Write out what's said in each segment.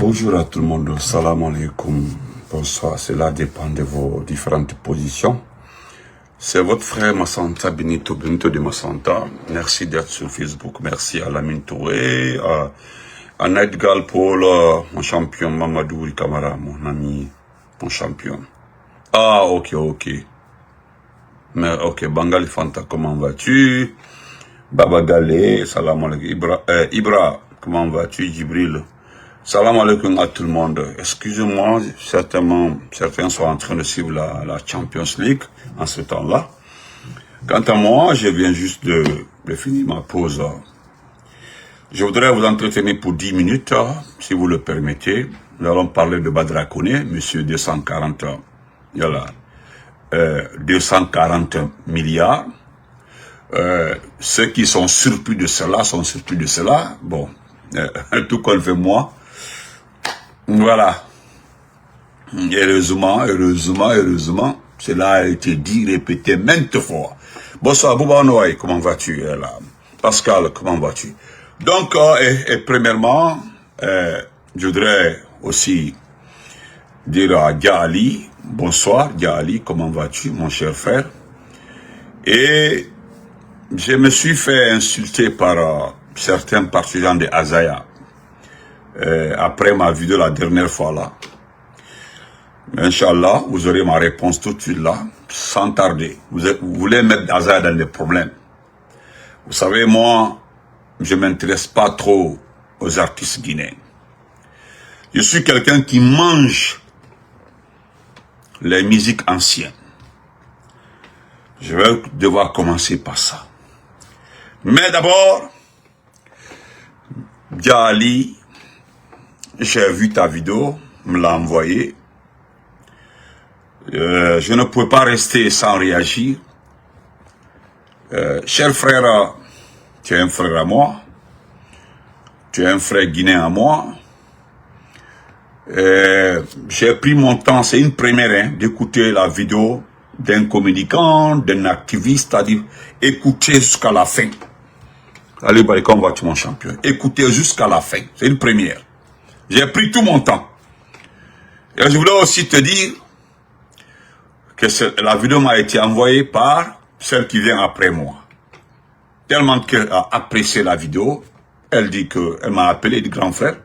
Bonjour à tout le monde, salam alaikum, bonsoir, cela dépend de vos différentes positions. C'est votre frère Massanta Benito de Massanta. Merci d'être sur Facebook, merci à Lamine Touré, à Nedgal Paul, mon champion, Mamadou Kamara, mon ami, mon champion. Ah, ok. Mais ok, Bangali Fanta, comment vas-tu? Baba Gale, salam alaikum. Ibra, comment vas-tu? Djibril. Salam alaikum à tout le monde. Excusez-moi, certains sont en train de suivre la Champions League en ce temps-là. Quant à moi, je viens juste de finir ma pause. Je voudrais vous entretenir pour 10 minutes, si vous le permettez. Nous allons parler de Badra Koné, monsieur 240, 240 milliards. Ceux qui sont surpris de cela sont surpris de cela. Bon, tout comme fait moi. Voilà. Heureusement, cela a été dit, répété maintes fois. Bonsoir, Bouba Noaï, comment vas-tu? Pascal, comment vas-tu? Donc, premièrement, je voudrais aussi dire à Diali, bonsoir Diali, comment vas-tu, mon cher frère? Et je me suis fait insulter par certains partisans de Azaya. Après ma vidéo la dernière fois là. Mais Inch'Allah, vous aurez ma réponse tout de suite là, sans tarder. Vous voulez mettre Azaya dans les problèmes. Vous savez, moi, je m'intéresse pas trop aux artistes guinéens. Je suis quelqu'un qui mange les musiques anciennes. Je vais devoir commencer par ça. Mais d'abord, Diali, j'ai vu ta vidéo, me l'a envoyé. Je ne pouvais pas rester sans réagir. Cher frère, tu es un frère à moi. Tu es un frère guinéen à moi. J'ai pris mon temps, c'est une première, d'écouter la vidéo d'un communicant, d'un activiste, c'est-à-dire écouter jusqu'à la fin. Allez, comment vas-tu, mon champion? Écoutez jusqu'à la fin, c'est une première. J'ai pris tout mon temps. Et je voulais aussi te dire que la vidéo m'a été envoyée par celle qui vient après moi. Tellement qu'elle a apprécié la vidéo, elle dit qu'elle m'a appelé, elle dit grand frère.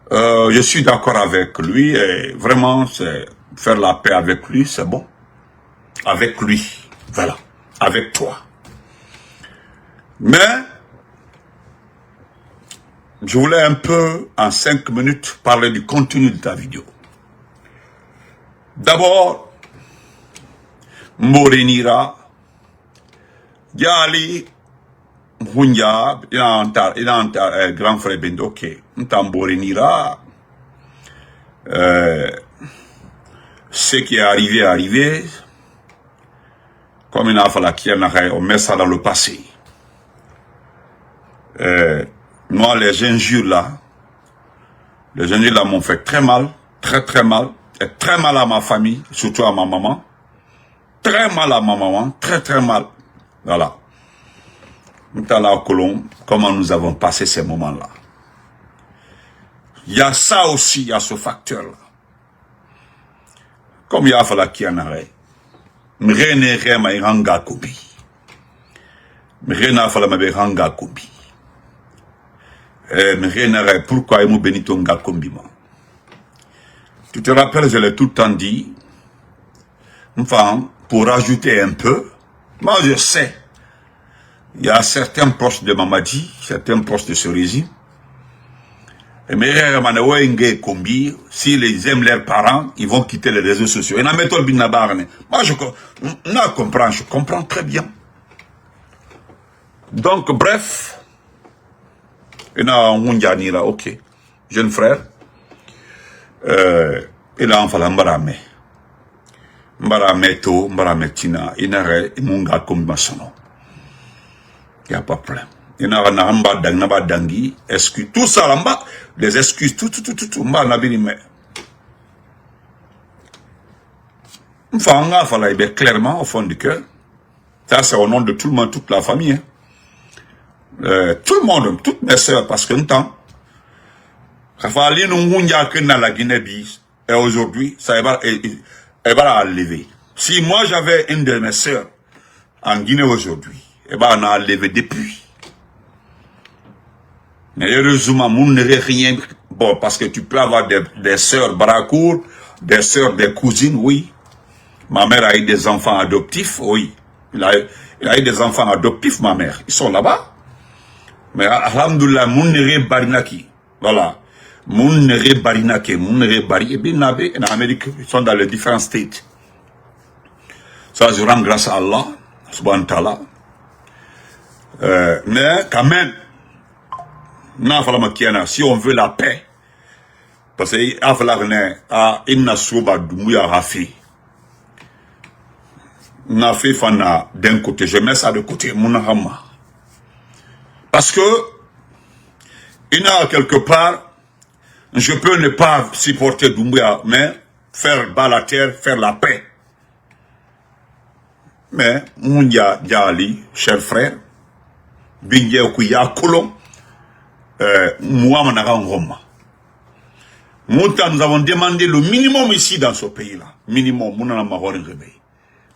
Je suis d'accord avec lui et vraiment, faire la paix avec lui, c'est bon. Avec lui, voilà, avec toi. Mais, je voulais un peu, en 5 minutes, parler du contenu de ta vidéo. D'abord, Morenira, Diali, Mounia, il a un grand frère Bendo, ok. Morenira, ce qui est arrivé. Comme il a fallu on met ça dans le passé. Moi, les injures là m'ont fait très mal, très mal, et très mal à ma famille, surtout à ma maman. Très mal à ma maman, très mal. Voilà. Comment nous avons passé ces moments-là. Il y a ça aussi, il y a ce facteur-là. Comme il y a fallu qu'il y en ait. Pourquoi il m'a Benito Ngakombi? Tu te rappelles, je l'ai tout le temps dit. Enfin, pour rajouter un peu, moi je sais, il y a certains proches de Mamadi, certains proches de ce régime. Et s'ils aiment leurs parents, ils vont quitter les réseaux sociaux. Moi je comprends très bien. Donc bref, ok, jeune frère, il a enfant l'embarame. Mbarameto, mbarametina, inare, imunga kombasono. Il n'y a pas de problème. Il y a dangi, excuses, tout ça là-bas, les excuses, tout, mba nabirime. Enfin, on a fallu clairement au fond du cœur. Ça, c'est au nom de tout le monde, toute la famille. Tout le monde, toutes mes soeurs, parce qu'un temps, Rafali Nungunja que dans la Guinée-Bis, et aujourd'hui, ça va la lever. Si moi j'avais une de mes sœurs en Guinée aujourd'hui, on a levé depuis. Mais heureusement, on n'aurait rien. Bon, parce que tu peux avoir des sœurs bracours, des sœurs, des cousines, oui. Ma mère a eu des enfants adoptifs, oui. Il a eu des enfants adoptifs, ma mère. Ils sont là-bas. Mais alhamdoulilah, mon n'aurait barinaki. Voilà. Mon n'aurait barinaki, mon n'aurait bari. Et bien, en Amérique, ils sont dans les différents states. Ça, je rends grâce à Allah, subhanahu wa ta'ala. Mais quand même, si on veut la paix, parce qu'il a fallu inna souba dumouya rafi. N'a fait fana d'un côté, je mets ça de côté, mon hama. Parce que, il y a quelque part, je peux ne pas supporter Doumbouya, mais faire bas la terre, faire la paix. Mais, Mounia Diali, cher frère, Bingé Okuya Kolom, Mouamanaga Roma. Mouta, nous avons demandé le minimum ici dans ce pays-là. Minimum, Mounana Mahorin Rebei.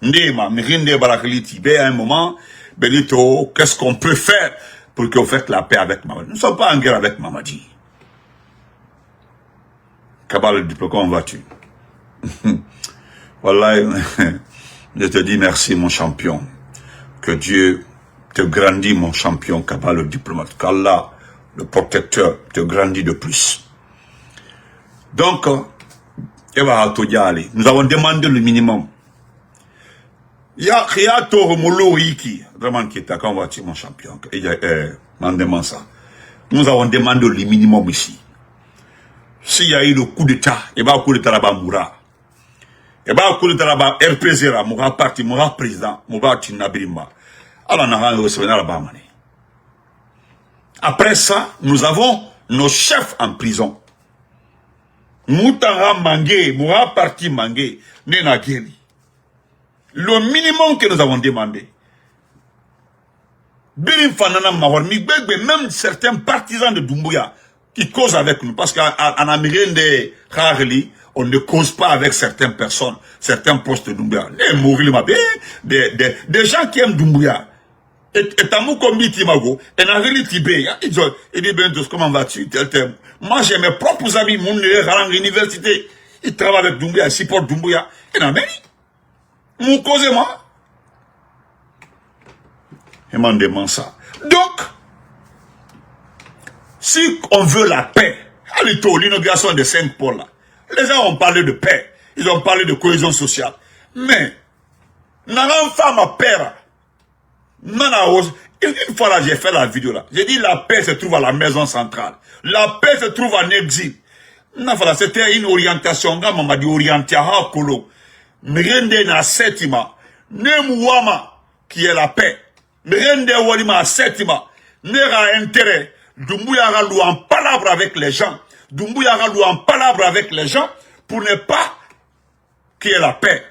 Ndema, Mirinde Barakliti, à un moment, Benito, qu'est-ce qu'on peut faire pour que vous faites la paix avec Mamadi? Nous ne sommes pas en guerre avec Mamadi. Kabal le diplôme, comment vas-tu? Voilà, je te dis merci, mon champion. Que Dieu te grandit, mon champion, Kabal le diplomate. Qu'Allah, le protecteur, te grandit de plus. Donc, nous avons demandé le minimum. Il y a Toro Molo Iki, vraiment qui est à quand vas-tu, mon champion? Mandez-moi ça. Nous avons demandé le minimum ici. S'il y a eu le coup d'État, il y a un coup d'État là-bas, Moura. Il y a un coup d'État là-bas, RPZ, Moura parti, Moura président, Moura Tinabrimba. Alors, on a recevé là-bas, mané. Après ça, nous avons nos chefs en prison. Moutara Mangé, Moura parti Mangé, Nena Geli. Le minimum que nous avons demandé. Birim Fanana Mahor, même certains partisans de Doumbouya qui causent avec nous. Parce qu'en Amérique de Khagli, on ne cause pas avec certaines personnes, certains postes de Doumbouya. Des gens qui aiment Doumbouya. Et Tamou Kombi Timago, et Nageli Tibé, il dit, comment vas-tu? Moi, j'ai mes propres amis, mon à l'université. Ils travaillent avec Doumbouya, ils supportent Doumbouya. Et en Amérique. Mon cause moi. Et m'en demande ça. Donc, si on veut la paix, à l'inauguration de Saint-Paul, les gens ont parlé de paix, ils ont parlé de cohésion sociale. Mais, n'a femme à père. Une fois là, j'ai fait la vidéo là. J'ai dit la paix se trouve à la maison centrale. La paix se trouve en exil. C'était une orientation. On m'a dit orienté à Kolo. Mrende na setima, Nemouama qui est la paix. Mrende Walima setima, Nera intérêt. Doumbouya Ralou en palabre avec les gens. Doumbouya Ralou en palabre avec les gens pour ne pas qu'il y ait la paix.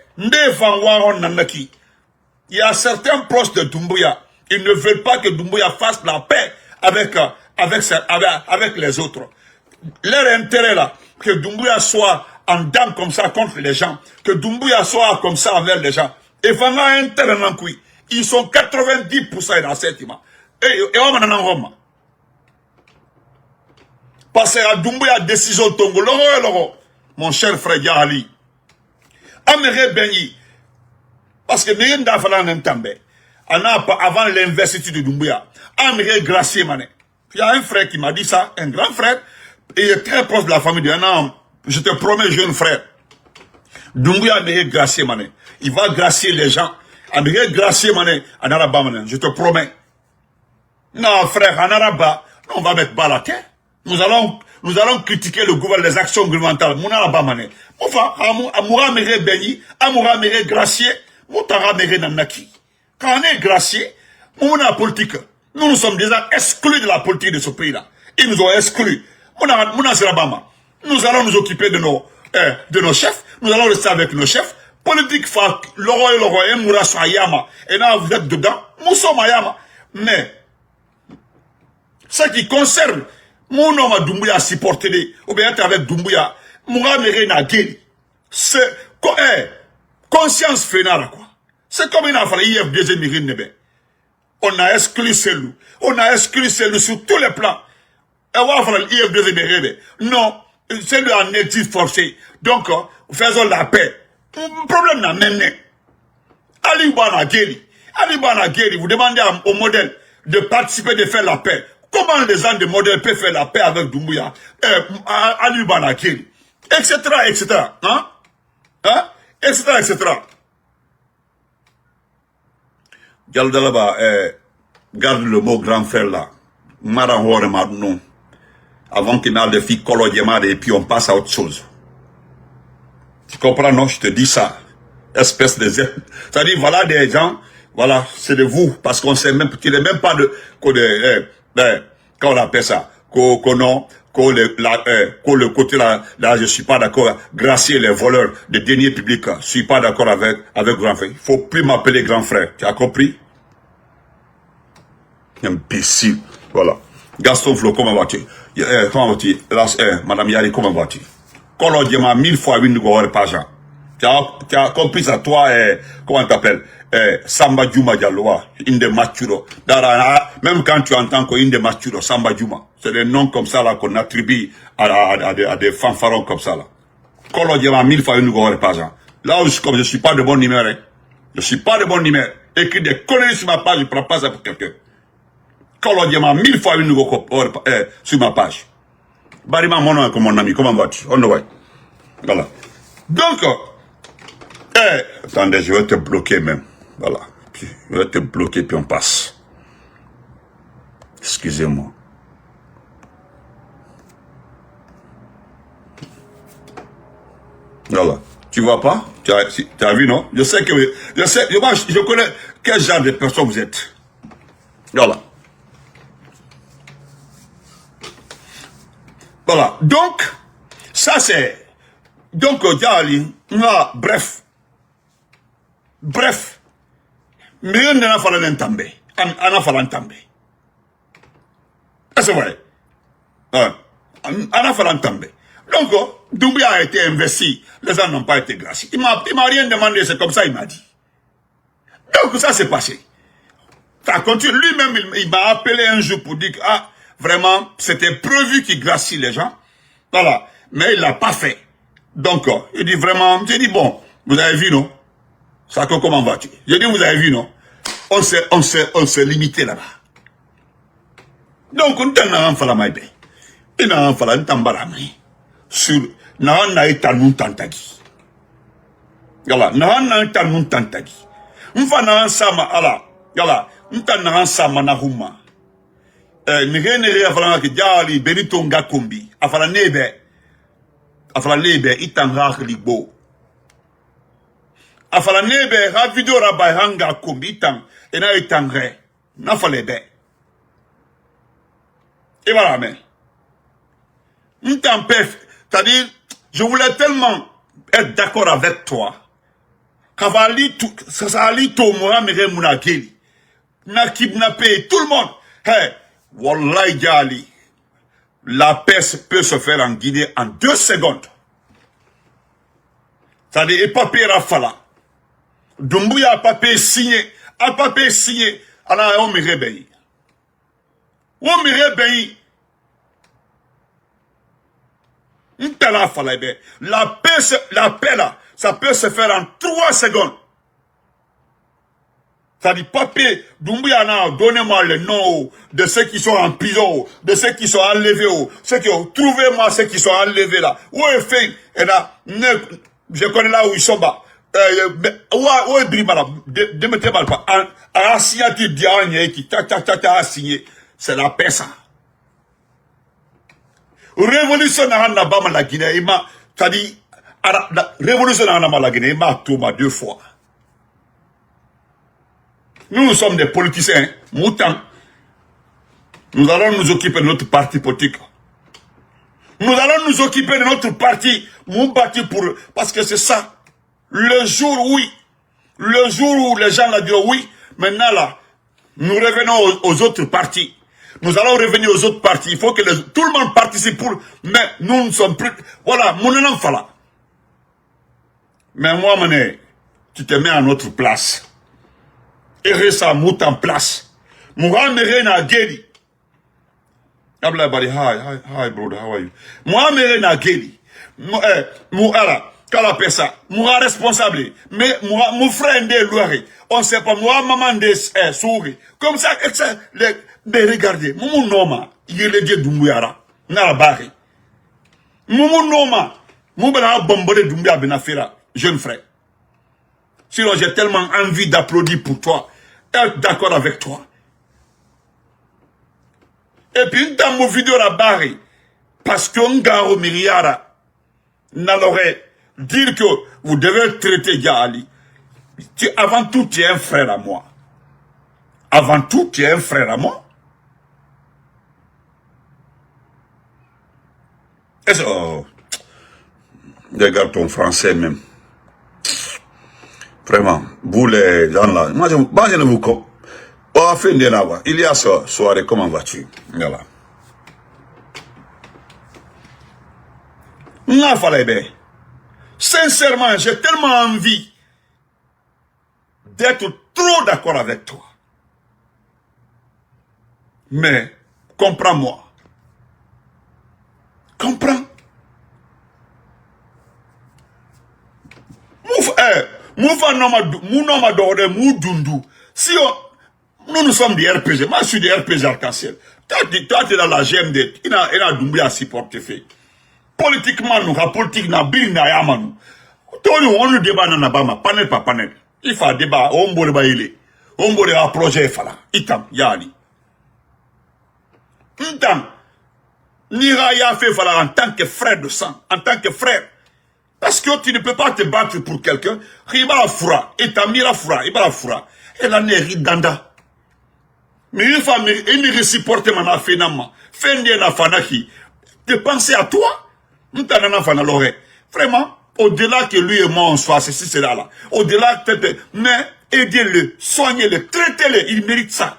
Il y a certains proches de Doumbouya, ils ne veulent pas que Doumbouya fasse la paix avec les autres. Leur intérêt là, que Doumbouya soit en dame comme ça contre les gens, que Doumbouya soit comme ça envers les gens. Et vraiment intérêt qui ils sont 90% dans cet imam. Et on en a Rome. Parce que Doumbouya décision Tongo, mon cher frère Yahali. Améré Benyi. Parce que Mérien d'Afala n'entendent pas. Avant l'investiture de Doumbouya, Améré Gracier Mané. Il y a un frère qui m'a dit ça, un grand frère, et il est très proche de la famille de un homme. Je te promets, jeune frère. Doumbouya Améré Gracier Mané. Il va gracier les gens. Améré Gracier Mané, en Araba Mané. Je te promets. Non, frère, en Araba, on va mettre bas la terre. Nous allons critiquer le gouvernement, les actions gouvernementales. Mon Araba Mané. Enfin, Amoura Améré Benyi, Amoura Améré Gracier, Moutara Améré Nanaki. Quand on est gracier, on a politique. Nous sommes déjà exclus de la politique de ce pays-là. Ils nous ont exclus. Nous allons nous occuper de nos chefs. Nous allons rester avec nos chefs. Politique, l'oro et Mourasso Ayama. Et là, vous êtes dedans. Nous sommes Ayama. Mais, ce qui concerne Mon homme a Doumbouya supporté, ou bien être avec Doumbouya, Moura Méré n'a guéri. C'est, conscience fénale, quoi. C'est comme une affaire, IFDG Mérine Nebe. On a exclu Selou. On a exclu Selou sur tous les plans. Et on va faire l'IFDG Mérine. Non, c'est lui en exil forcé. Donc, faisons la paix. Le problème n'a même pas. Ali Bana Guéri. Ali Bana Guéri, vous demandez au modèle de participer, de faire la paix. Comment les gens de modèle peuvent faire la paix avec Doumbouya, Ali Bana Guéri, etc., etc., hein? Hein? Etc., etc. Galdalaba, garde le mot grand frère là. Maran Hore non. Avant qu'il n'ait des filles coloniales et puis on passe à autre chose. Tu comprends, non? Je te dis ça. Espèce de... C'est-à-dire, voilà des gens, voilà, c'est de vous, parce qu'on sait même, qu'il n'est même pas de, quand on appelle ça, le côté là, je suis pas d'accord, gracier les voleurs des deniers publics, je suis pas d'accord avec grand frère. Il faut plus m'appeler grand frère, tu as compris? Imbécile, voilà. Gaston Flo, comment vas-tu? Comment vas-tu? Madame Yari, comment vas-tu? Quand on dit 1000 fois, une page. Tu as compris ça, toi, comment t'appelles? Samba Juma Dialloa, Inde Maturo. Même quand tu entends que Inde Maturo, Samba Juma, c'est des noms comme ça là qu'on attribue à des fanfarons comme ça là. Quand on dit 1000 fois, une page. Là, comme je suis pas de bon numéro, hein. Je suis pas de bon numéro. Écris des conneries sur ma page, je prends pas ça pour quelqu'un. Quand on dit 1000 fois, une sur ma page. Barima, mon nom, comme mon ami, comment vas-tu? On le voit. Voilà. Donc, attendez, je vais te bloquer même. Voilà. Puis, je vais te bloquer, puis on passe. Excusez-moi. Voilà. Tu vois pas? Tu as vu, non? Je sais que... Je connais quel genre de personne vous êtes. Voilà. Voilà. Donc, ça c'est... Donc, bref. Bref, mais on n'a pas l'entendre. On n'a pas l'entendre. C'est vrai. On n'a pas l'entendre. Donc, Doumbouya a été investi. Les gens n'ont pas été graciés. Il m'a rien demandé, c'est comme ça, il m'a dit. Donc, ça s'est passé. Ça continue. Lui-même, il m'a appelé un jour pour dire que, vraiment, c'était prévu qu'il gracie les gens. Voilà. Mais il l'a pas fait. Donc, il dit vraiment, j'ai dit, bon, vous avez vu, non? Ça, comment vas-tu? J'ai dit, vous avez vu, non? On s'est limité là-bas. Donc, on t'a un fala maïbe. Il n'a un fala, un tambarami. Sur, n'a été nous tantagi. Yala, n'a été nous tantagi. M'fana sama, ala, yala, m'tana sama na huma. Nigene afala ki jali, benito nga kombi. Afala nebe, itanga libo. Afala nebe, ha video rabai hanga kumbitan, et na itangre, na falebe. Et voilà, mais. M'tempef, c'est-à-dire, je voulais tellement être d'accord avec toi, qu'avali tout, ça ali to mora mere munageli, na kidnappé tout le monde. Hey, wallahi jali, la paix peut se faire en Guinée en 2 secondes. C'est-à-dire, et papier rafala. Doumbouya a papier signé, alors on me réveille. On me réveille. La paix là, ça peut se faire en 3 secondes. C'est-à-dire, papier, Doumbouya a donnez-moi le nom de ceux qui sont en prison, de ceux qui sont enlevés, ceux qui ont trouvé moi, ceux qui sont enlevés là. Où est fait? Et là, je connais là où ils sont bas. Où est Brimala? De me mal pas. En signature d'Iran, qui a signé. C'est la paix, ça. Révolution n'a pas la Guinée, il m'a, c'est-à-dire, révolution n'a pas la Guinée, il m'a tout 2 fois. Nous sommes des politiciens, moutons. Nous allons nous occuper de notre parti politique. Nous allons nous occuper de notre parti, parce que c'est ça. Le jour où les gens l'ont dit oui, maintenant là, nous revenons aux autres partis. Nous allons revenir aux autres partis. Il faut que tout le monde participe pour... Mais nous ne sommes plus... Voilà, mon nom fala. Mais moi, mané, tu te mets à notre place. Et resa mout en place. Mohamed Rena Geli. Abla bari, hi brother, how are you? Mohamed Rena Geli. Mouara, kala pesa. Moura responsable. Mais mon frère de Loire. On ne sait pas, moi, maman de souris. Comme ça, mais regardez, mon nom, il est le dieu d'Umbiara. Nara bari. Mon nom, mon bala bombardé d'Umbia Benafera, jeune frère. Sinon, j'ai tellement envie d'applaudir pour toi. Être d'accord avec toi. Et puis, dans mon vidéo la barre, parce qu'on garo Miriara, n'allaurait dire que vous devez traiter Yali. Avant tout, tu es un frère à moi. Avant tout, tu es un frère à moi. Est-ce que... regarde ton français même. Vraiment, vous les gens là, moi je ne vous comprends. Oh, fin de là, il y a ça, soirée, comment vas-tu? Voilà. Non, fallait bien. Sincèrement, j'ai tellement envie d'être trop d'accord avec toi. Mais, comprends-moi. Comprends. Si nous sommes des RPG, moi je suis des RPG arc-en-ciel. Toi tu es dans la GMD, il a Doumbouya à supporter fait. Politiquement, nous, la politique n'a bien n'a nous. On nous débat dans Nabama, panel par panel. Il faut débat, on peut le bailler. On peut le projet fala. Itam, yali. Itam, Nira ya fait fala en tant que frère de sang, en tant que frère. Parce que tu ne peux pas te battre pour quelqu'un. Il va la fura. Et ta mira fura. Il va la fura. Et la n'est danda. Mais une femme, il me réciporte mon affaire. Fendi na fanaki. De penser à toi. M'tana fana l'oreille. Vraiment, au-delà que lui et moi on soit ceci, c'est là. Au-delà, mais aidez-le, soignez-le, traitez-le. Il mérite ça.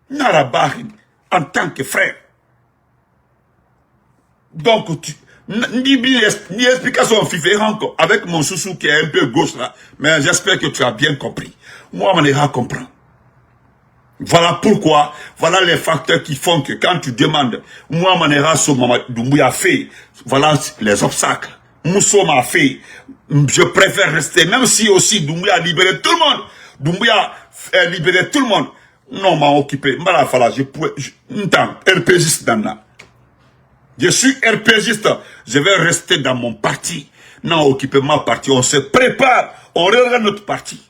Narabahin, en tant que frère. Donc, ni explication encore avec mon soussou qui est un peu gauche là, mais j'espère que tu as bien compris. Moi, on ira comprendre. Voilà pourquoi, voilà les facteurs qui font que quand tu demandes, moi, on ira sur Doumbouya fait, voilà les obstacles. Mousso m'a fait, je préfère rester, même si aussi Doumbouya a libéré tout le monde. Doumbouya a libéré tout le monde. Non, m'a occupé. M'ala fala, je pouvais, RPGiste dans là. Je suis RPGiste. Je vais rester dans mon parti. Non, occuper ma partie. On se prépare. On regarde notre parti.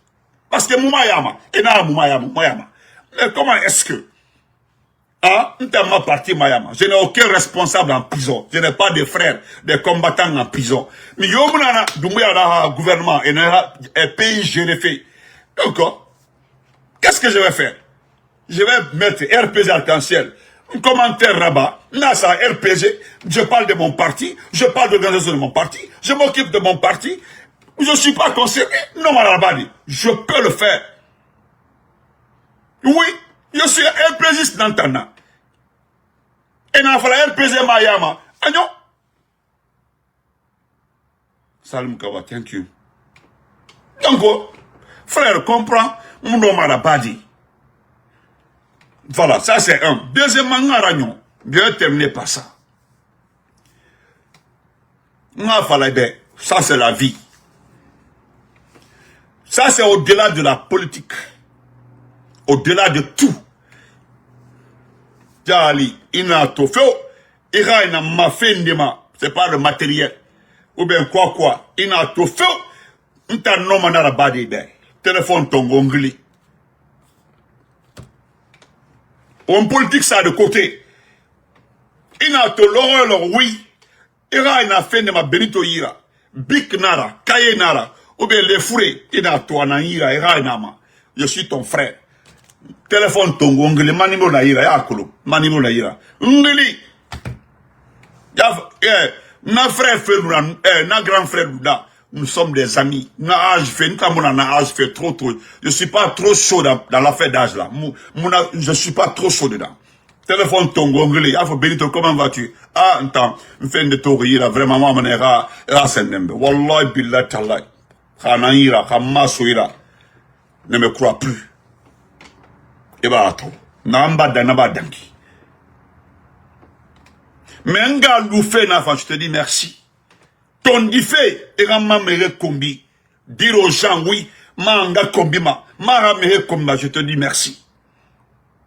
Parce que Moumayama. Et là, Moumayama. Mais comment est-ce que, dans ma partie Mayama, je n'ai aucun responsable en prison. Je n'ai pas de frères, des combattants en prison. Mais Yomuna, Doumbouya, gouvernement, et un pays géré. Donc, qu'est-ce que je vais faire? Je vais mettre RPG arc-en-ciel. Un commentaire rabat, NASA, RPG, je parle de mon parti, je parle de l'organisation de mon parti, je m'occupe de mon parti, je ne suis pas concerné, non, Malabadi, je peux le faire. Oui, je suis RPGiste dans Tana. Et n'a pas RPG Mayama. Agnon. Salim Kawa, thank you. Donc, frère, comprends, mon nom Malabadi. Voilà, ça c'est un. Deuxièmement, je vais terminer par ça. Ça c'est la vie. Ça c'est au-delà de la politique. Au-delà de tout. Jali, ina tofo, ira ina mafendema, c'est pas le matériel. Ou bien quoi, ina tofo, nta noma na la badi be. Téléphone tongongli. On politique ça de côté. Il a to l'horreur, oui. Il a fait de ma benito ira. Bik nara, kaye nara. Ou bien les fourrés. Il a to anaïra, ira nama. Je suis ton frère. Téléphone ton gongli, manimo na ira, yakolo. Manimo na ira. Ngeli. Na frère frère, na grand frère, nous sommes des amis. Je ne suis pas trop chaud dans l'affaire d'âge là. Je ne suis pas trop chaud dedans. Téléphone ton gongolais, il faut Benito, comment vas-tu? Ah, attends, je fais de théorie là, vraiment, moi, mon era, Wallahi, billah, tallah. Khanaïra, Khamasoïra. Ne me crois plus. Et bah, attends. Namba danki. Mais un gars nous fait, je te dis merci. Ton dit fait, et ma mère combi. Dire aux gens, oui, manga combi ma mère combi, je te dis merci.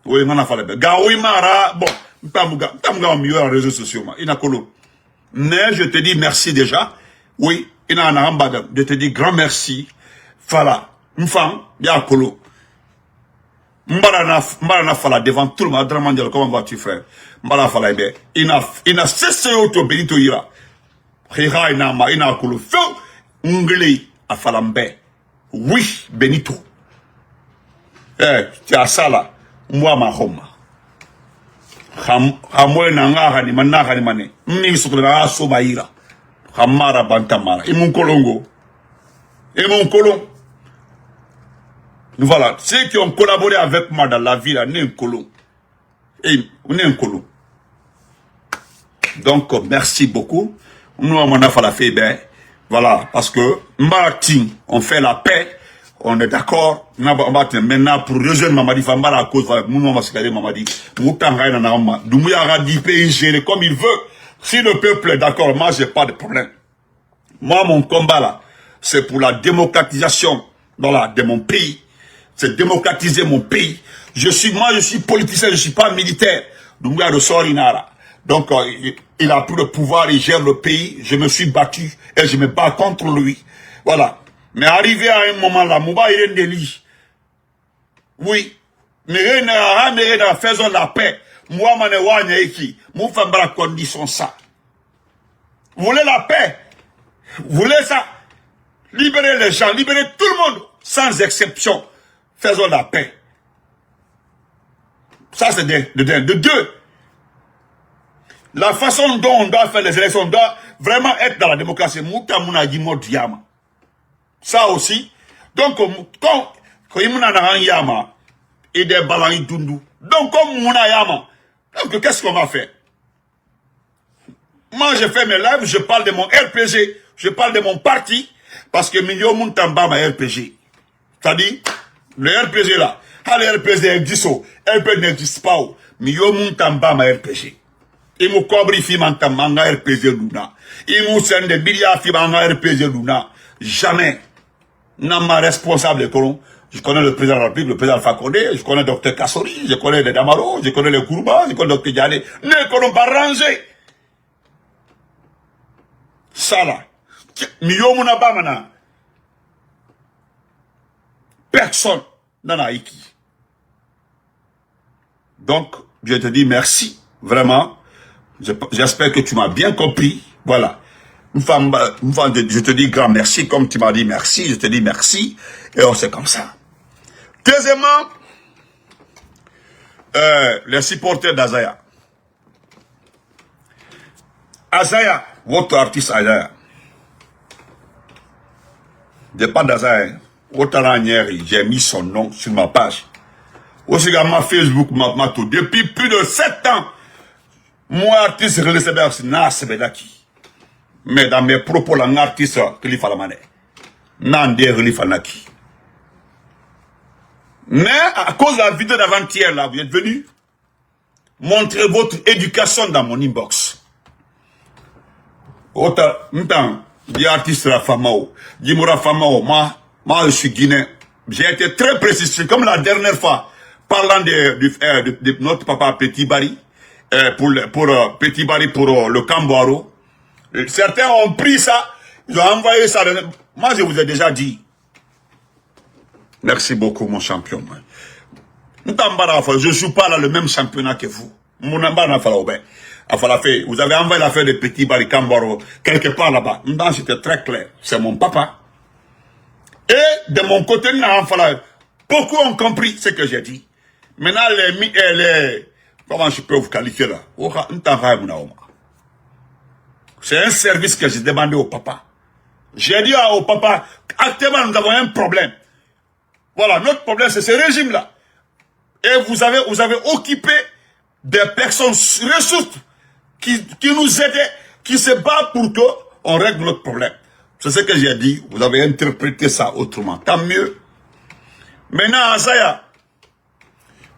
Oui, on a fallu. Gaoui mara, bon, t'as mieux en réseaux sociaux, il a colo. Mais je te dis merci déjà. Oui, il a un ambassadeur. Je te dis grand merci. Fala, m'fam, bien colo. M'barana fala devant tout le monde. Comment vas-tu, frère? M'barana fala, bien. Il a cessé auto Benito ira. Rira ina colo. Feu, Ngli a fala mbe. Oui, Benito. Tu as ça là. Moi ma homa hamwe na ngaha ni manaka ni mane mni sukuna so baira hamara bantamara imun kolongo voilà ceux qui ont collaboré avec moi dans la vie là n'est un colon et on est un colon donc merci beaucoup nous on a fait la fait ben voilà parce que Martin on fait la paix. On est d'accord. Maintenant, pour rejoindre Mamadi Fambara à cause de mon Mamadi, Doumbouya a dit pays géré comme il veut. Si le peuple est d'accord, moi, j'ai pas de problème. Moi, mon combat là, c'est pour la démocratisation de mon pays. C'est démocratiser mon pays. Je suis politicien, je suis pas militaire. Doumbouya de Sorinara. Donc, il a pris le pouvoir, il gère le pays. Je me suis battu et je me bats contre lui. Voilà. Mais arrivé à un moment là, Mouba il est délit. Oui. Mais faisons la paix. Moi, mon femme condition ça. Vous voulez la paix? Vous voulez ça? Libérez les gens, libérez tout le monde, sans exception. Faisons la paix. Ça, c'est de deux. La façon dont on doit faire les élections, on doit vraiment être dans la démocratie. Mouta Mouna Yama. Ça aussi. Donc, quand il y a un yama, et des balans dundu. Donc, comme Mouna Yama, donc qu'est-ce qu'on va faire? Moi, je fais mes lives, je parle de mon RPG, je parle de mon parti, parce que Milio Muntamba ma RPG. C'est-à-dire, le RPG là, le RPG existe, le RPG n'existe pas. Milio Muntamba ma RPG. Il m'a cobri fi mantamba RPG Luna. Il m'a sende milliards fi manga RPG Luna. Jamais. Non, ma responsable, je connais le président de la République, le président Alpha Condé, je connais le Dr Kassori, je connais les Damaro, je connais les Kourouba, je connais le Dr Diané. Ne connaissons pas ranger. Ça là. Personne n'en a écrit. Donc, je te dis merci, vraiment. J'espère que tu m'as bien compris. Voilà. Je te dis grand merci, comme tu m'as dit merci, je te dis merci, et on c'est comme ça. Deuxièmement, les supporters d'Azaya. Azaya, votre artiste Azaya. Je parle d'Azaya, votre lanière, j'ai mis son nom sur ma page. Aussi, ma Facebook, ma tout. Depuis plus de 7 ans, moi, artiste, je l'ai mais dans mes propos, l'artiste, qu'il fallait maner. Nandé, il fallait qui. Mais, à cause de la vidéo d'avant-hier, là, vous êtes venu montrer votre éducation dans mon inbox. Autant, dit artiste la Famao, dit Moura Famao, moi, je suis guinéen. J'ai été très précis, comme la dernière fois, parlant de notre papa Petit Bari, pour Petit Bari, pour le Camboiro. Certains ont pris ça, ils ont envoyé ça. Moi, je vous ai déjà dit. Merci beaucoup, mon champion. Je ne joue pas dans le même championnat que vous. Vous avez envoyé l'affaire de Petit Bari Camboro quelque part là-bas. C'était très clair. C'est mon papa. Et de mon côté, beaucoup ont compris ce que j'ai dit. Maintenant, comment je peux vous qualifier là? C'est un service que j'ai demandé au papa. J'ai dit au papa, actuellement nous avons un problème. Voilà, notre problème c'est ce régime-là. Et vous avez occupé des personnes ressources qui nous aidaient, qui se battent pour qu'on règle notre problème. C'est ce que j'ai dit, vous avez interprété ça autrement. Tant mieux. Maintenant, Azaya,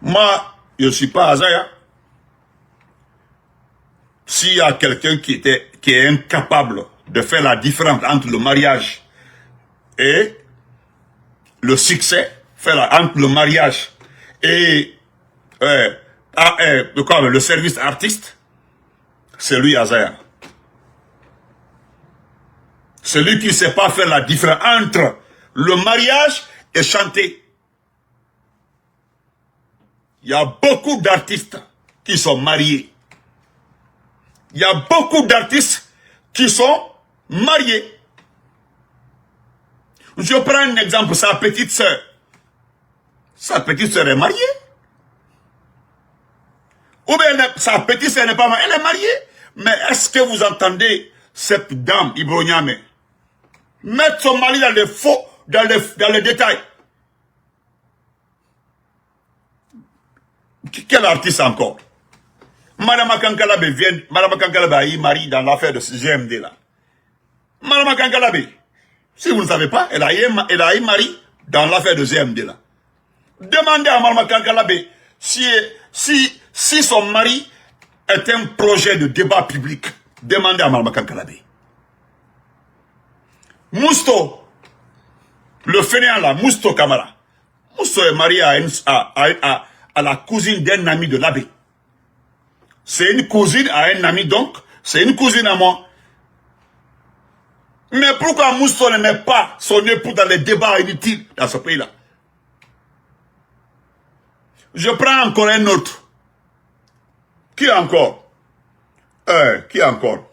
moi, je ne suis pas Azaya. S'il y a quelqu'un qui est incapable de faire la différence entre le mariage et le succès, entre le mariage et le service artiste, c'est lui Azaya. C'est lui qui ne sait pas faire la différence entre le mariage et chanter. Il y a beaucoup d'artistes qui sont mariés. Il y a beaucoup d'artistes qui sont mariés. Je prends un exemple, sa petite sœur. Sa petite sœur est mariée. Ou bien sa petite sœur n'est pas mariée, elle est mariée. Mais est-ce que vous entendez cette dame, Ibro Niamé, mettre son mari dans les faux, dans les détails? Quel artiste encore? Madame Kankalabe vient, Madame Kankalabe a eu mari dans l'affaire de ce GMD là. Madame Kankalabe, si vous ne savez pas, elle a eu mari dans l'affaire de GMD là. Demandez à Madame Kankalabe si son mari est un projet de débat public. Demandez à Madame Kankalabe. Mousto, le fainéant là, Mousto Kamara. Mousto est marié à la cousine d'un ami de l'abbé. C'est une cousine à un ami, donc c'est une cousine à moi. Mais pourquoi Mousto ne met pas son époux dans les débats inutiles dans ce pays-là? Je prends encore un autre. Qui encore? Qui encore?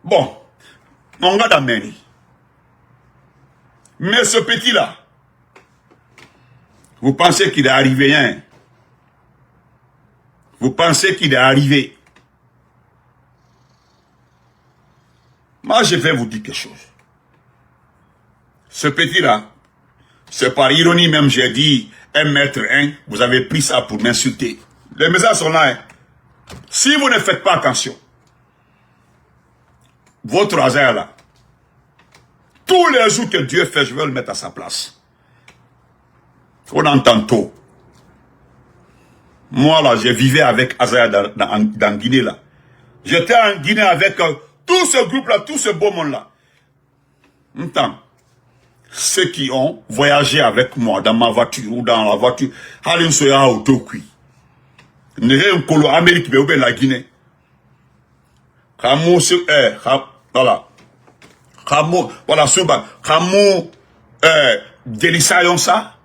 Bon, mon gars d'Ameni. Mais ce petit-là, vous pensez qu'il est arrivé, hein? Vous pensez qu'il est arrivé? Moi, je vais vous dire quelque chose. Ce petit-là, c'est par ironie même, j'ai dit 1m1, vous avez pris ça pour m'insulter. Les messages sont là. Hein. Si vous ne faites pas attention, votre hasard là, tous les jours que Dieu fait, je vais le mettre à sa place. On entend tout. Moi là, je vivais avec Azaya dans Guinée là. J'étais en Guinée avec tout ce groupe là, tout ce beau monde là. Entends. Ceux qui ont voyagé avec moi dans ma voiture ou dans la voiture, Halim Soya Autokui. N'est un colo Amérique, mais ou bien la Guinée. Kamo, voilà. Kamo, voilà, Souba. Kamo, Délissayon ça.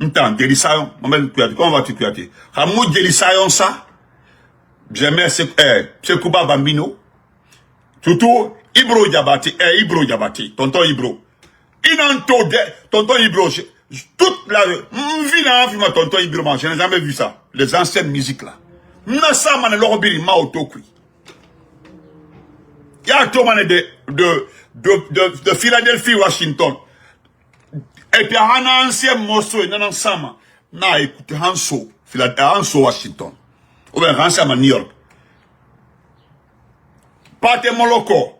Entends, Délissayon. Comment vas-tu tuer? Kamo, Délissayon ça. J'aimais ce Kuba Bambino. Surtout, Ibro Diabati, Ibro Diabati, tonton Ibro. Tonton Ibro, toute la vie n'a vu ma tonton Ibro, je n'ai jamais vu ça. Les anciennes musiques là. Nasa man l'orobiri ma autokui. Il y a tout man de Philadelphie, Washington. Et puis un ancien morceau, il y a ensemble. Na écoute Hanso, Hanso, Washington. Ou bien ensemble New York. Pate Moloko.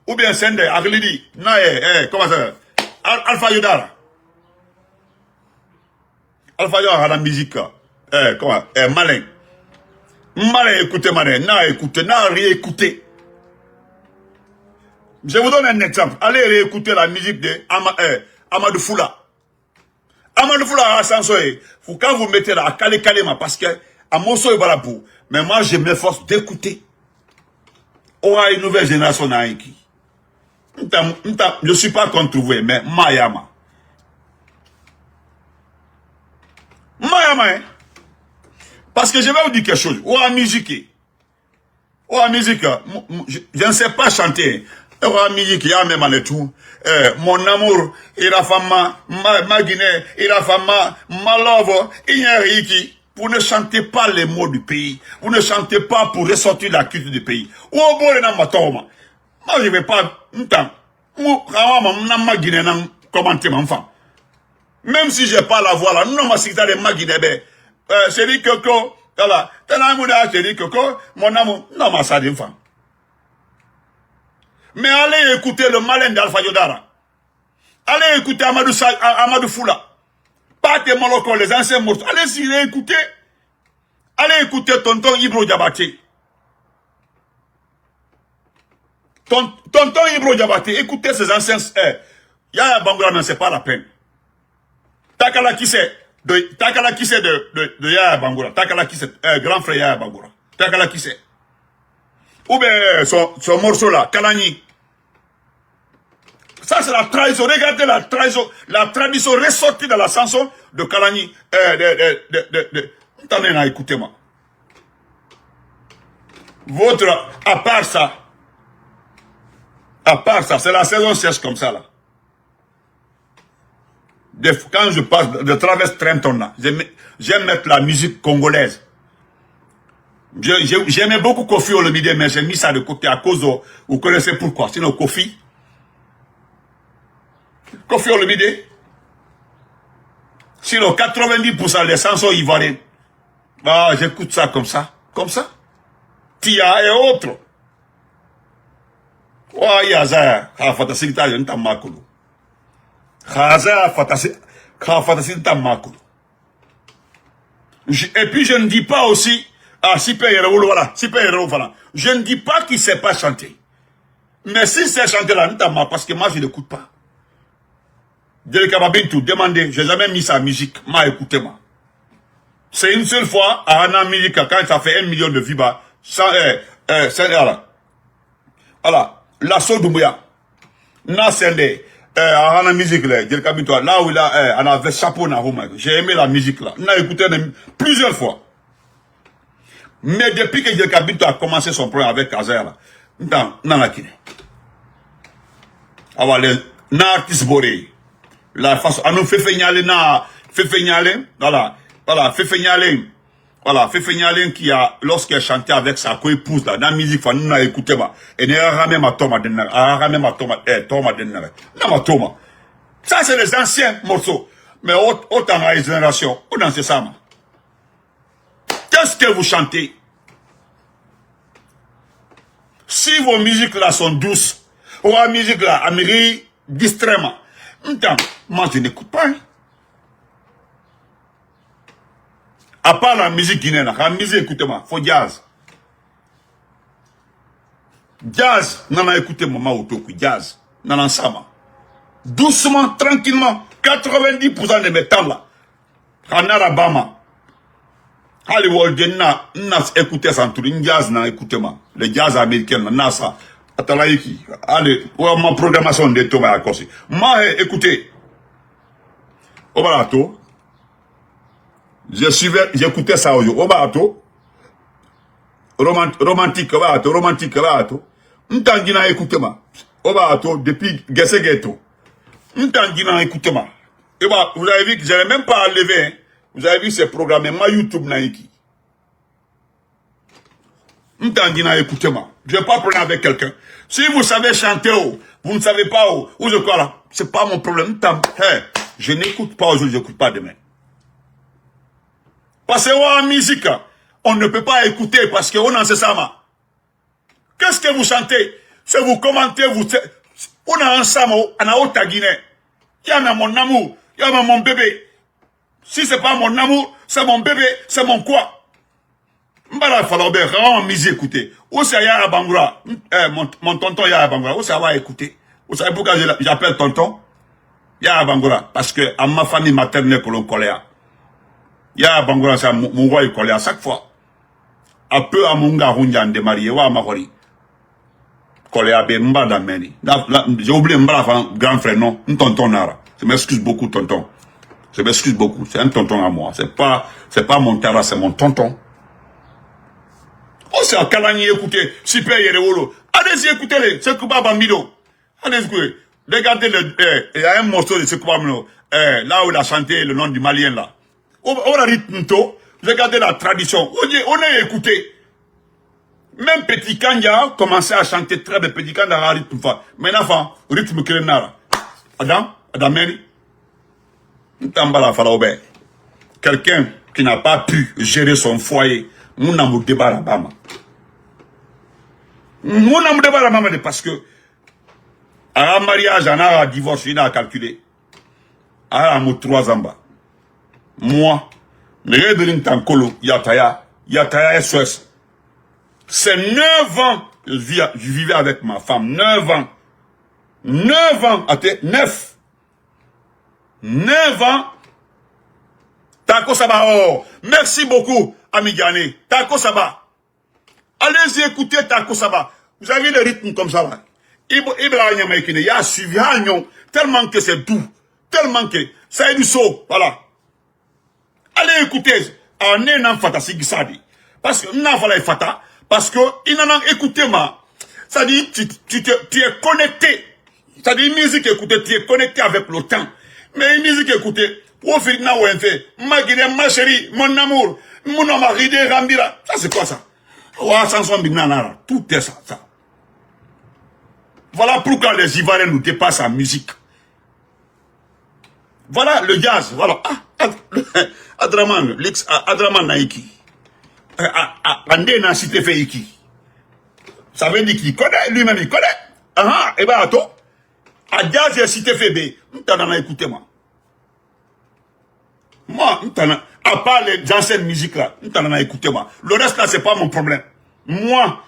Ou bien Sende, Aglidi, Nae, comment ça? Alpha Yodara. Alpha Yodara, la musique. Comment? Malin. Malin, écoutez, malin. Na écoutez, na réécoutez. Je vous donne un exemple. Allez réécouter la musique de Amadou Foula. Amadou Foula a sensoé. Quand vous mettez là, à Kalema, parce que à Monso et Balabou. Mais moi, je m'efforce d'écouter. On a une nouvelle génération à Haïti. Je ne suis pas contre vous, mais Mayama. Mayama, hein? Parce que je vais vous dire quelque chose. Ou en musique. Je ne sais pas chanter. Ou en musique, il y a même en tout. Mon amour, il a fait ma Guinée, il a fait ma love, il y a Haïti. Vous ne chantez pas les mots du pays. Vous ne chantez pas pour ressortir la culture du pays. Moi, je ne vais pas... Même si je n'ai pas la voix là, non, ma c'est de ma Guinée. C'est dit que voilà, c'est dit que mon amour, non, ma ça d'une femme. Mais allez écouter le malin d'Alpha Yodara. Allez écouter Amadou Foula. Pas tes molocons, les anciens morceaux. Allez-y, écoutez. Allez écouter tonton Ibro Diabaté. Tonton Ibro Diabaté, écoutez ces anciens. Yaya Bangoura, non, c'est pas la peine. Takala qui c'est de Yaya Bangoura. Takala qui c'est grand frère Yaya Bangoura. Takala qui c'est. Ou bien son morceau là, Kalani. Ça c'est la trahison. Regardez la tradition ressortie dans la chanson de Kalani. Attendez, écoutez-moi. À part ça, c'est la saison sèche comme ça là. Quand je passe de traverse Trenton là, j'aime mettre la musique congolaise. J'aimais beaucoup Kofi Olomide, mais j'ai mis ça de côté à cause de... Vous connaissez pourquoi? Sinon Kofi Olomide. Sinon 90% des chansons ivoiriennes. Ah, j'écoute ça comme ça. Comme ça. Tia et autres. Oh, yaza. Fantastique, t'as un tamakolo. Khaza fantastique. Et puis je ne dis pas aussi... Ah, voilà. Je ne dis pas qu'il ne sait pas chanter. Mais s'il sait chanter là, notamment, parce que moi je n'écoute pas. Demandez, j'ai jamais mis sa musique, écoutez-moi. C'est une seule fois, à Hana Musique, quand ça fait 1 million de vues, voilà, l'assaut d'Oumouya. À Hana Musique, là où il a, on avait chapeau na Roma. J'ai aimé la musique là. On a écouté plusieurs fois. Mais depuis que Djelkabito a commencé son programme avec Kazer, là, non, la Guinée. Alors, les artistes borés, la façon, à nous fait Fefe qui a, lorsqu'elle chantait avec sa co-épouse, là, dans la musique, nous a écouté, et n'a ramé ma toma denner, ça, c'est les anciens morceaux. Mais autant dans les générations, ou dans ces samans. Qu'est-ce que vous chantez? Si vos musiques là sont douces, vos musiques là, Amérique, distraitement. Moi je n'écoute pas. Hein. À part la musique guinéenne, la musique, écoutez-moi, faut jazz. Jazz, non, écoutez-moi, jazz, non, sama. Doucement, tranquillement, 90% de mes temps là. En Alabama. Hollywood, écoutez ça, jazz, écoutez-moi. Le jazz américain, NASA. Allez, ma programmation de Thomas à Corsi. Moi, écoutez. Au barato. J'écoutais ça aujourd'hui. Au barato. Romantique, barato. M'tangina, écoutez-moi. Au barato, depuis Gessegeto. M'tangina, écoutez-moi. Et bah, vous avez vu que je n'ai même pas enlevé, hein. Vous avez vu ces programmes, ma YouTube naïki. M'tangina, écoutez-moi. Je ne vais pas prendre avec quelqu'un. Si vous savez chanter, vous ne savez pas où je crois là. C'est pas mon problème. Hey, je n'écoute pas aujourd'hui, je n'écoute pas demain. Parce que en musique, on ne peut pas écouter parce qu'on en sait ça. Qu'est-ce que vous chantez? Si vous commentez, on a ensemble, on a autre Guinée. Il y a mon amour, il y a mon bébé. Si c'est pas mon amour, c'est mon bébé, c'est mon quoi? Mbala Falobé, vraiment musique écoutez. Où c'est Yaya Bangoura? Mon tonton Yaya Bangoura, où ça va écouter? Vous savez pourquoi j'appelle tonton? Yaya Bangoura, parce que à ma famille maternelle que l'on collait. Yaya Bangoura, c'est mon roi il collait à chaque fois. Un peu à mon gars, on a démarré, ou à Mahori. Collé à Mbada Meni. J'ai oublié Mbala, grand frère, non? Un tonton Nara. Je m'excuse beaucoup, tonton. Je m'excuse beaucoup. C'est un tonton à moi. C'est pas mon terrain, c'est mon tonton. Oh, c'est un Kalani, écoutez. Super Yerewolo. Allez-y, écoutez-les. C'est Kuba Bambido. Allez-y, écoutez. Regardez il y a un morceau de Sekouba Bambido. Là où il a chanté le nom du Malien, là. On a rythme, J'ai gardé la tradition. On a écouté. Même Petit Kanya a commencé à chanter très bien. Petit Kanya a rythme. Maintenant, rythme que l'on Adam Meni. Quelqu'un qui n'a pas pu gérer son foyer. Nous n'avons pas débat là-bas. Nous n'avons pas débat là-bas parce que à un mariage, on a un divorce, il a calculé. À un 3 ans. Moi, Yataya SOS. C'est 9 ans que je vivais avec ma femme. 9 ans. 9 ans. Attends, 9. 9 ans. Tako Saba. Oh, merci beaucoup, Amigane. Tako Saba. Allez-y écouter Tako Saba. Vous avez le rythme comme ça. Il a suivi tellement que c'est doux. Tellement que ça est du saut. Voilà. Allez écouter. En un fata sigisadi. Parce que n'a pas fata. Parce que il n'en a écouté ma. Ça dit tu es connecté. Ça dit musique écoutée, tu es connecté avec le temps. Mais une musique écoutée, au final où on fait, ma Guinée, ma chérie, mon amour, mon mari de Rambira. Ça c'est quoi ça? Ouah, Sanson Binanara. Tout est ça. Voilà pourquoi les Ivoiriens nous dépassent en musique. Voilà le jazz. Voilà. Adraman, Adraman Naiki. Andé n'a cité fait Iki. Ça veut dire qu'il connaît, lui-même il connaît. Ah, et ben attends. A jazz et cité fait B. M'tana écoutez-moi. Moi, m'tana, à part les anciennes musiques là, m'tana écoutez-moi. Le reste là, c'est pas mon problème. Moi,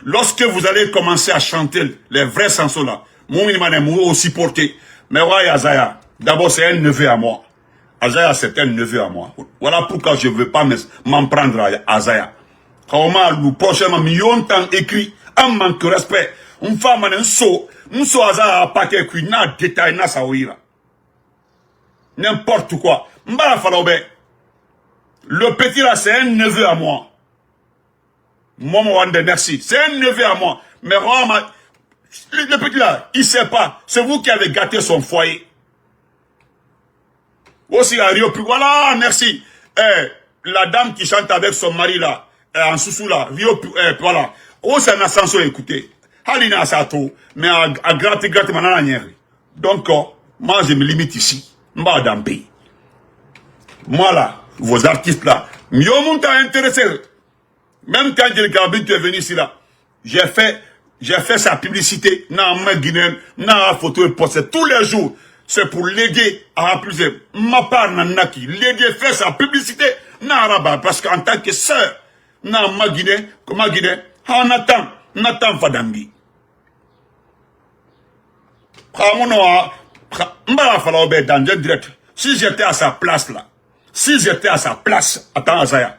lorsque vous allez commencer à chanter les vrais chansons là, mon minimum est aussi porté. Mais ouais, Azaya, d'abord c'est un neveu à moi. Azaya, c'est un neveu à moi. Voilà pourquoi je ne veux pas m'en prendre à Azaya. Comment nous prochainement, millions de temps écrit, un manque de respect. Une femme, un saut Azaya a pas qu'écrit, n'a détail, n'a sa ouïra. N'importe quoi. M'bala falobe. Le petit là, c'est un neveu à moi. Momo Wande, merci. C'est un neveu à moi. Mais vraiment, le petit là, il sait pas. C'est vous qui avez gâté son foyer. Aussi à Rio, voilà, merci. La dame qui chante avec son mari là, en sous là, Rio, voilà. Oh, c'est un ascenseur, écoutez. Halina Sato, mais à gratter, donc, moi, je me limite ici. M'a dampi. Moi là, vos artistes là, mieux m'ont intéressé. Même quand Djel Kabin est venu ici là, j'ai fait sa publicité, dans ma Guinée, dans la photo et posté tous les jours. C'est pour l'aider à appuyer ma part nanaki, l'aider faire sa publicité dans Arabe, parce qu'en tant que sœur, dans ma Guinée, on attend Fadambi. Si j'étais à sa place là, attends Azaya,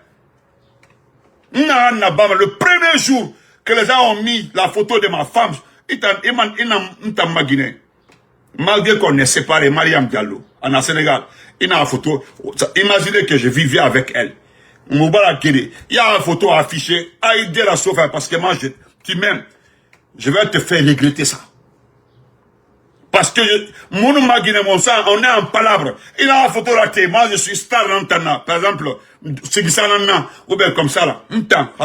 le premier jour que les gens ont mis la photo de ma femme, ils t'ont ma Guinée. Malgré qu'on est séparé, Mariam Diallo, en Sénégal, il y a une photo. Imaginez que je vivais avec elle. Moubala Kiri, il y a une photo affichée, à aider la sauver parce que moi, tu m'aimes. Je vais te faire regretter ça. Parce que, mon Magine, mon sang, on est en palabre. Il y a une photo là, moi, je suis star Nantana. Par exemple, Sigisanana, ou bien comme ça là.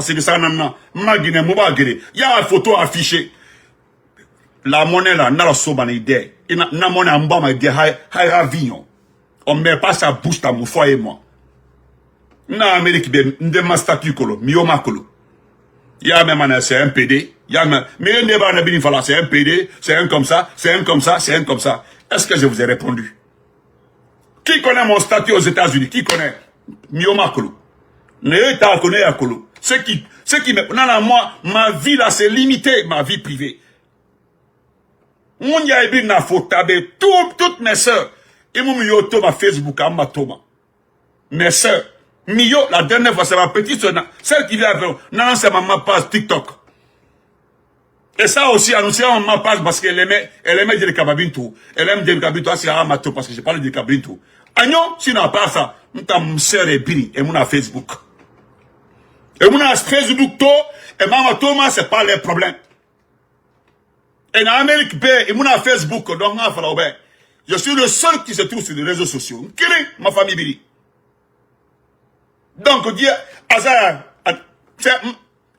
Sigisanana, Magine, Moubala Kiri. Il y a une photo affichée. La monnaie là, n'a la soba idée. Na monnaie en bas, ma idée, haïra vignon. On met pas sa bouche dans mon foyer, moi. Na Amérique, de ma statue colo, mioma colo. Ya même, c'est un PD. Ya même, mais il n'est pas un fala, c'est un PD, c'est un comme ça, c'est un comme ça, c'est un comme ça. Est-ce que je vous ai répondu? Qui connaît mon statut aux États-Unis? Qui connaît? Mioma colo. Ne ta connaît à colo. Ce qui me, moi, ma vie là, c'est limité, ma vie privée. Mon yaïbi n'a faut taber toutes mes sœurs. Et mon mio toma Facebook à ma toma. Mes sœurs. Mio, la dernière fois, c'est ma petite sœur. Celle qui vient avec nous. Non, c'est ma page TikTok. Et ça aussi, annoncé à ma page parce qu'elle aimait Djel Kabintou. Elle aime Djel Kabintou, c'est à ma parce que je parle de Kabintou. Agnon, si n'a pas ça, m'ta sœur et bini, et mon Facebook. Et mon Facebook, et ma toma, c'est pas les problèmes. Et en Amérique, et mon Facebook, donc, je suis le seul qui se trouve sur les réseaux sociaux. Quelle est ma famille, Bili? Donc, Dieu, Azar, c'est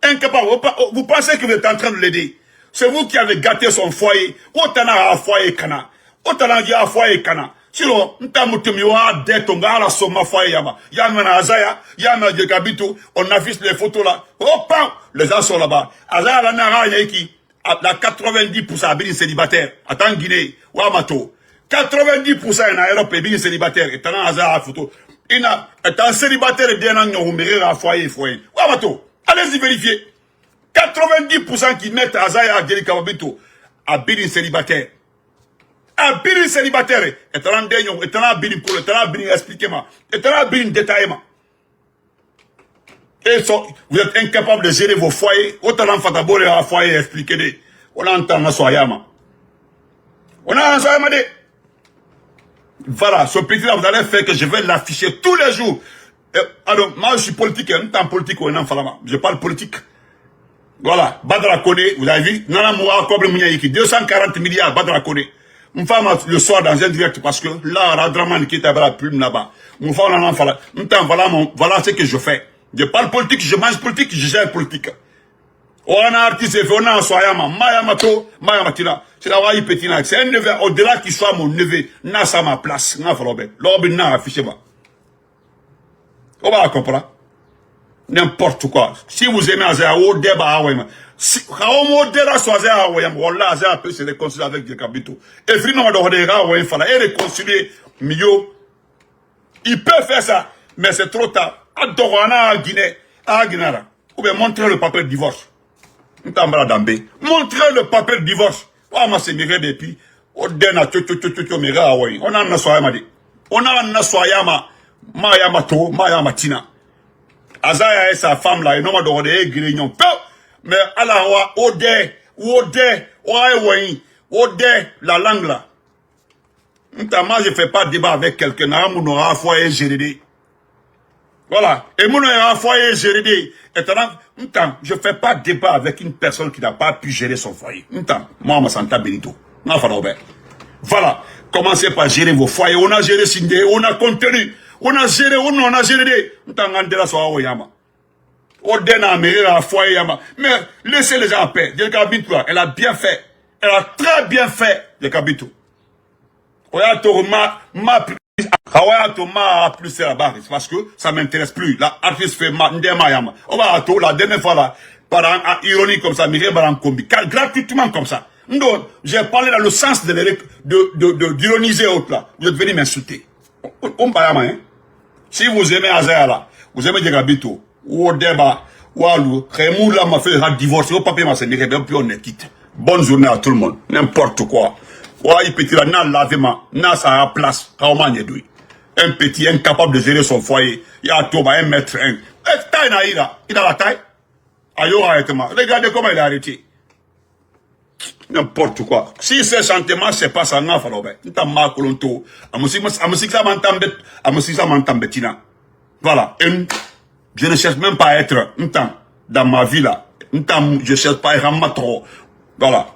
incapable. Vous pensez que vous êtes en train de l'aider. C'est vous qui avez gâté son foyer. Autant à foyer kana. Autant à foyer kana. Sinon, ntamutumiwa detonga la soma foyer yama. Yama Azaya, yama Djekabito, on affiche les photos là. Oh, pam! Les gens sont là-bas. Azaya la nara yeki. La 90% abini célibataire. Attends Guinée. Wamato. 90% en Europe est célibataire. Et t'as Azaya la photo. Il a un célibataire bien en Yombéré à foyer. Wamato. Allez-y vérifier. 90% qui mettent Azaya à Djelikabito. Abini célibataire. Abini célibataire. Et t'as un dénion. Et t'as un abini pour. Et t'as un abini expliquement. Et t'as un abini détaillement. Et vous êtes incapable de gérer vos foyers. Autant en fatabore à foyer expliquer. On entend la soyama. On a un soyama de. Voilà, ce petit-là, vous allez faire que je vais l'afficher tous les jours. Alors, moi, je suis politique, un temps politique, je parle politique. Voilà, Badra Kone, vous avez vu, Nana Moua, Koble Mouniaïki, 240 milliards, Badra Kone. Mon femme, le soir, dans un direct, parce que là, Radraman qui est à la plume là-bas. Mon femme, on en fala. Voilà ce que je fais. Je parle politique, je mange politique, je gère politique. On a un artiste, on a un soyama, Mayamato, Mayamatila. C'est la Waï Petina. C'est un neveu, au-delà qu'il soit mon neveu, n'a sa ma place, n'a fallu. L'orbe n'a affiché pas. On va comprendre. N'importe quoi. Si vous aimez Azea, au débat, si, au débat, soit Azea, voilà, Azea peut se réconcilier avec des capitaux. Et finalement, on va faire, et réconcilier, mieux. Il peut faire ça, mais c'est trop tard. Adorana à Guinée, à Guinara. Ou bien montrer le papier de divorce. Montrer le papier de divorce. On a depuis. On a un soyama. On a un soyama. Mayamato, Mayamatina. Azaya et sa femme là, et non, on a grignon. Mais à la roi, Ode, la langue là. Moi, je fais pas de débat avec quelqu'un, on aura un foyer géré. Voilà. Et mon aura un foyer géré. Et je fais pas de débat avec une personne qui n'a pas pu gérer son foyer. Moi, je m'en Benito. Voilà. Commencez par gérer vos foyers. On a géré Sindé, on a contenu. On a géré, on a géré. Mais laissez les gens en paix. Elle a bien fait. Elle a très bien fait. Plus là-bas, parce que ça m'intéresse plus. L'artiste fait Ndema. On va la dernière fois là, par ironie comme ça, gratuitement comme ça. Non, j'ai parlé dans le sens d'ironiser autre là. Vous êtes venu m'insulter. Hein? Si vous aimez Azaya là, vous aimez Djekabito, ou Odeba, ou Alou, Raymond là m'a fait un divorce, au papier m'a sénéré, puis on est quitte. Bonne journée à tout le monde, n'importe quoi. Ouais, petit là, n'a lavement, n'a sa place, comment y un petit incapable de gérer son foyer, il y a Thomas, 1 mètre 1. Taille naïra, il a la taille. Ayo, arrêtement. Regardez comment il a arrêté. N'importe quoi. Si c'est sentiment, c'est pas ça, n'a pas l'obé. N'ta ma kolonto. Amusika m'entambetina. Voilà. Et je ne cherche même pas à être, dans ma vie là. Je cherche pas à être un matro. Voilà.